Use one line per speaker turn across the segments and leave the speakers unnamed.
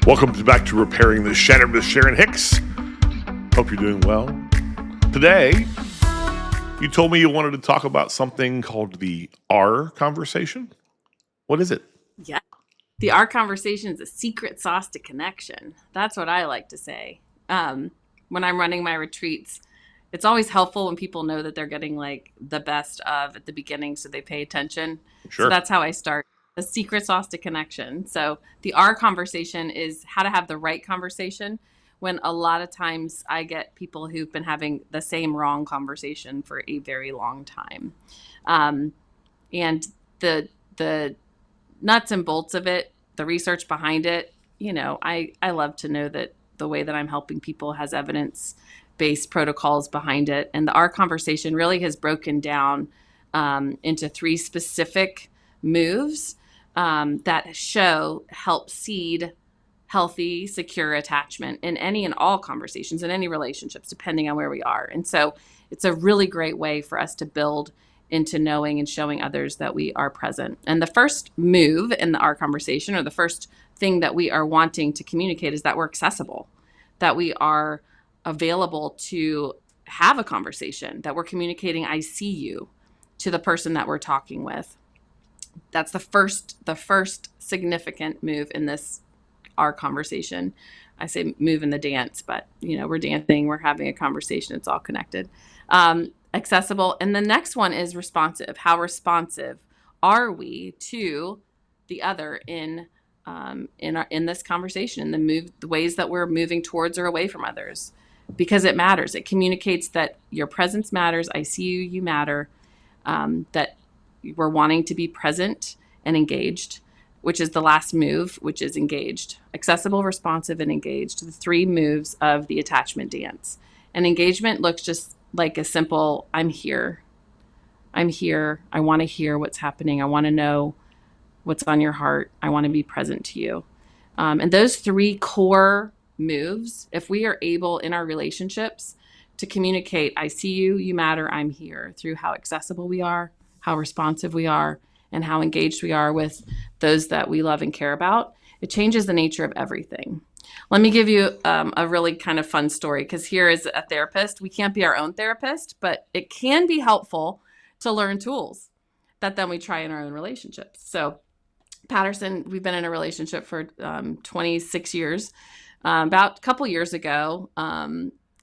Welcome back to Repairing the Shattered with Sharon Hicks. Hope you're doing well. Today, you told me you wanted to talk about something called the R conversation. What is it?
Yeah. The R conversation is a secret sauce to connection. That's what I like to say. When I'm running my retreats, it's always helpful when people know that they're getting like the best of at the beginning so they pay attention.
Sure.
So that's how I start. The secret sauce to connection. So the R conversation is how to have the right conversation when a lot of times I get people who've been having the same wrong conversation for a very long time. And the nuts and bolts of it, the research behind it, I love to know that the way that I'm helping people has evidence-based protocols behind it. And the R conversation really has broken down into 3 specific moves that help seed healthy, secure attachment in any and all conversations, in any relationships, depending on where we are. And so it's a really great way for us to build into knowing and showing others that we are present. And the first move in our conversation, or the first thing that we are wanting to communicate, is that we're accessible, that we are available to have a conversation, that we're communicating I see you to the person that we're talking with. That's the first significant move in this our conversation. I say move in the dance, but we're dancing, we're having a conversation, it's all connected. Accessible. And the next one is responsive. How responsive are we to the other in this conversation, in the ways that we're moving towards or away from others? Because it matters. It communicates that your presence matters. I see you, you matter. That we're wanting to be present and engaged, which is the last move, which is engaged. Accessible, responsive, and engaged. The 3 moves of the attachment dance. And engagement looks just like a simple, I'm here. I'm here. I want to hear what's happening. I want to know what's on your heart. I want to be present to you. And those 3 core moves, if we are able in our relationships to communicate, I see you, you matter, I'm here, through how accessible we are, how responsive we are, and how engaged we are with those that we love and care about, it changes the nature of everything. Let me give you a really kind of fun story, because here is a therapist. We can't be our own therapist, but it can be helpful to learn tools that then we try in our own relationships. So Patterson, we've been in a relationship for 26 years. About a couple years ago,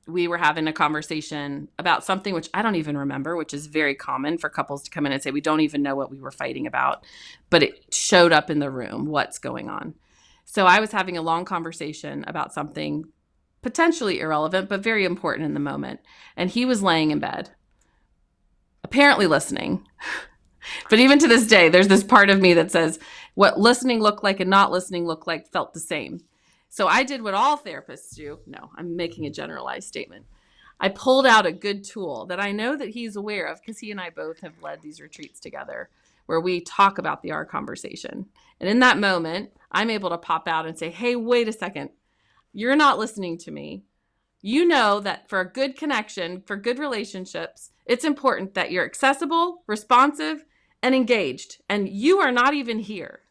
we were having a conversation about something which I don't even remember, which is very common for couples to come in and say, we don't even know what we were fighting about, but it showed up in the room, what's going on. So I was having a long conversation about something potentially irrelevant, but very important in the moment. And he was laying in bed, apparently listening. But even to this day, there's this part of me that says what listening looked like and not listening looked like felt the same. So I did what all therapists do. No, I'm making a generalized statement. I pulled out a good tool that I know that he's aware of, because he and I both have led these retreats together where we talk about the R conversation. And in that moment, I'm able to pop out and say, hey, wait a second. You're not listening to me. You know that for a good connection, for good relationships, it's important that you're accessible, responsive, and engaged. And you are not even here.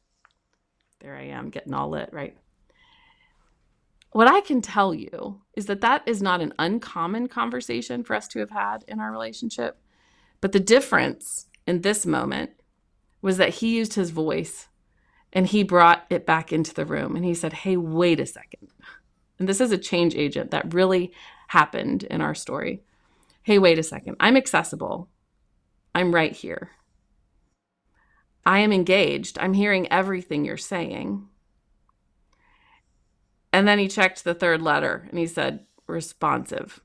There I am, getting all lit, right? What I can tell you is that is not an uncommon conversation for us to have had in our relationship. But the difference in this moment was that he used his voice and he brought it back into the room. And he said, hey, wait a second. And this is a change agent that really happened in our story. Hey, wait a second. I'm accessible. I'm right here. I am engaged. I'm hearing everything you're saying. And then he checked the 3rd letter and he said, responsive.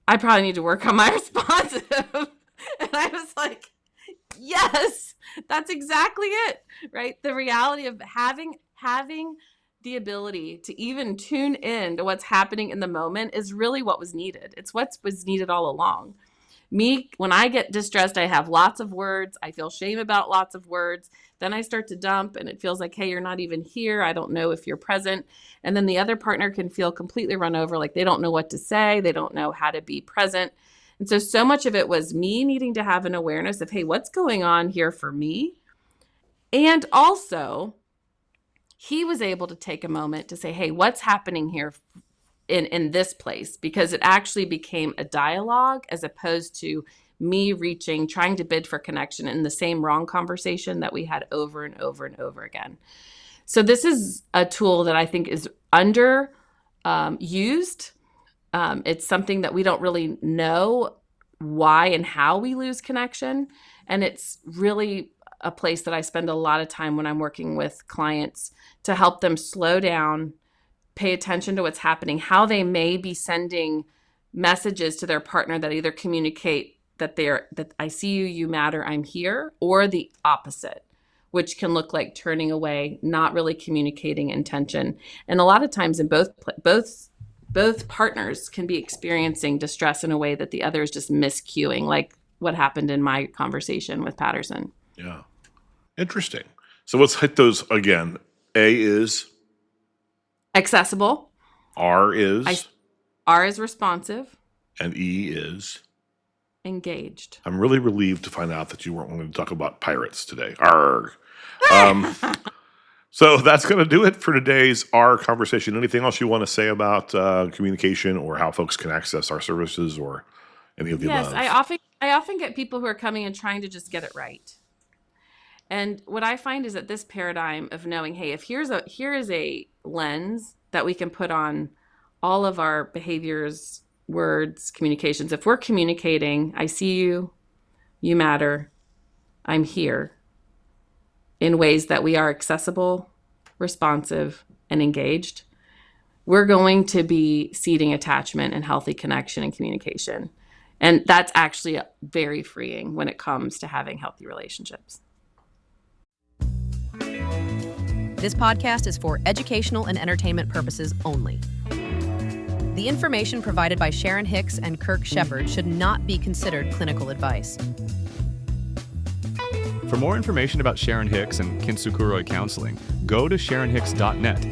I probably need to work on my responsive. And I was like, yes, that's exactly it, right? The reality of having the ability to even tune in to what's happening in the moment is really what was needed. It's what was needed all along. Me, when I get distressed, I have lots of words. I feel shame about lots of words. Then I start to dump and it feels like, hey, you're not even here. I don't know if you're present. And then the other partner can feel completely run over, like they don't know what to say. They don't know how to be present. And so much of it was me needing to have an awareness of, hey, what's going on here for me? And also he was able to take a moment to say, hey, what's happening here in this place? Because it actually became a dialogue as opposed to me trying to bid for connection in the same wrong conversation that we had over and over and over again. So this is a tool that I think is under used. It's something that we don't really know why and how we lose connection. And it's really a place that I spend a lot of time when I'm working with clients to help them slow down, pay attention to what's happening, how they may be sending messages to their partner that either communicate that I see you, you matter, I'm here, or the opposite, which can look like turning away, not really communicating intention. And a lot of times in both partners can be experiencing distress in a way that the other is just miscuing, like what happened in my conversation with Patterson.
Yeah. Interesting. So let's hit those again. A is
accessible.
R is
responsive.
And E is
engaged.
I'm really relieved to find out that you weren't going to talk about pirates today. Arg. So that's going to do it for today's R conversation. Anything else you want to say about communication or how folks can access our services or any of the above?
Yes, I often get people who are coming and trying to just get it right. And what I find is that this paradigm of knowing, hey, if here is a lens that we can put on all of our behaviors, words, communications. If we're communicating, I see you, you matter, I'm here, in ways that we are accessible, responsive, and engaged, we're going to be seeding attachment and healthy connection and communication. And that's actually very freeing when it comes to having healthy relationships.
This podcast is for educational and entertainment purposes only. The information provided by Sharon Hicks and Kirk Shepard should not be considered clinical advice.
For more information about Sharon Hicks and Kintsukuroi counseling, go to sharonhicks.net.